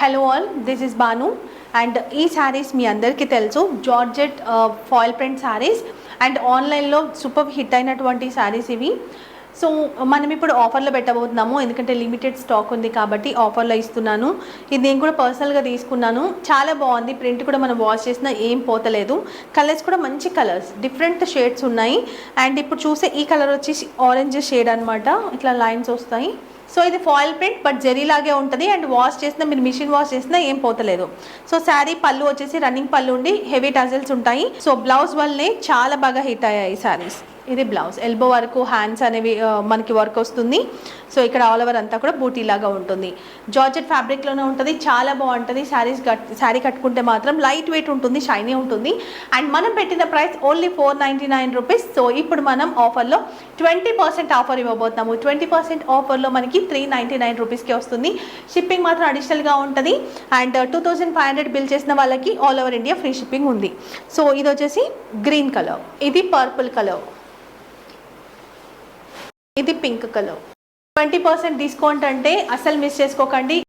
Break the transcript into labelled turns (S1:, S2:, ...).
S1: Hello all, this is Banu and ఈ saris మీ అందరికీ తెలుసు georgette foil print saris and ఆన్లైన్లో సూపర్ హిట్ అయినటువంటి శారీస్ ఇవి. సో మనం ఇప్పుడు ఆఫర్లో పెట్టబోతున్నాము, ఎందుకంటే లిమిటెడ్ స్టాక్ ఉంది కాబట్టి ఆఫర్లో ఇస్తున్నాను. ఇది నేను కూడా పర్సనల్గా తీసుకున్నాను, చాలా బాగుంది. ప్రింట్ కూడా మనం వాష్ చేసినా ఏం పోతలేదు. కలర్స్ కూడా మంచి కలర్స్, డిఫరెంట్ షేడ్స్ ఉన్నాయి. అండ్ ఇప్పుడు చూసే ఈ కలర్ వచ్చేసి ఆరెంజ్ షేడ్ అనమాట, ఇట్లా లైన్స్ వస్తాయి. సో ఇది ఫాయిల్ ప్రింట్ బట్ జెరీలాగే ఉంటుంది అండ్ వాష్ చేసినా మీరు మిషన్ వాష్ చేసినా ఏం పోతలేదు. సో శారీ పళ్ళు వచ్చేసి రన్నింగ్ పళ్ళు ఉండి హెవీ టజల్స్ ఉంటాయి. సో బ్లౌజ్ వల్లనే చాలా బాగా హిట్ అయ్యాయి శారీస్. ఇది బ్లౌజ్, ఎల్బో వరకు హ్యాండ్స్ అనేవి మనకి వర్క్ వస్తుంది. సో ఇక్కడ ఆల్ ఓవర్ అంతా కూడా బూటీ లాగా ఉంటుంది. జార్జెట్ ఫ్యాబ్రిక్లోనే ఉంటుంది, చాలా బాగుంటుంది. శారీ కట్టుకుంటే మాత్రం లైట్ వెయిట్ ఉంటుంది, షైనీ ఉంటుంది. అండ్ మనం పెట్టిన ప్రైస్ ఓన్లీ 499 రూపీస్. సో ఇప్పుడు మనం ఆఫర్లో 20% ఆఫర్ ఇవ్వబోతున్నాము. 20% ఆఫర్లో మనకి 399 రూపీస్కి వస్తుంది. షిప్పింగ్ మాత్రం అడిషనల్గా ఉంటుంది. అండ్ 2500 బిల్ చేసిన వాళ్ళకి all over India free shipping ఉంది. సో ఇది వచ్చేసి గ్రీన్ కలర్, ఇది పర్పుల్ కలర్, ఇది పింక్ కలర్. 20% డిస్కౌంట్ అంటే అసలు మిస్ చేసుకోకండి.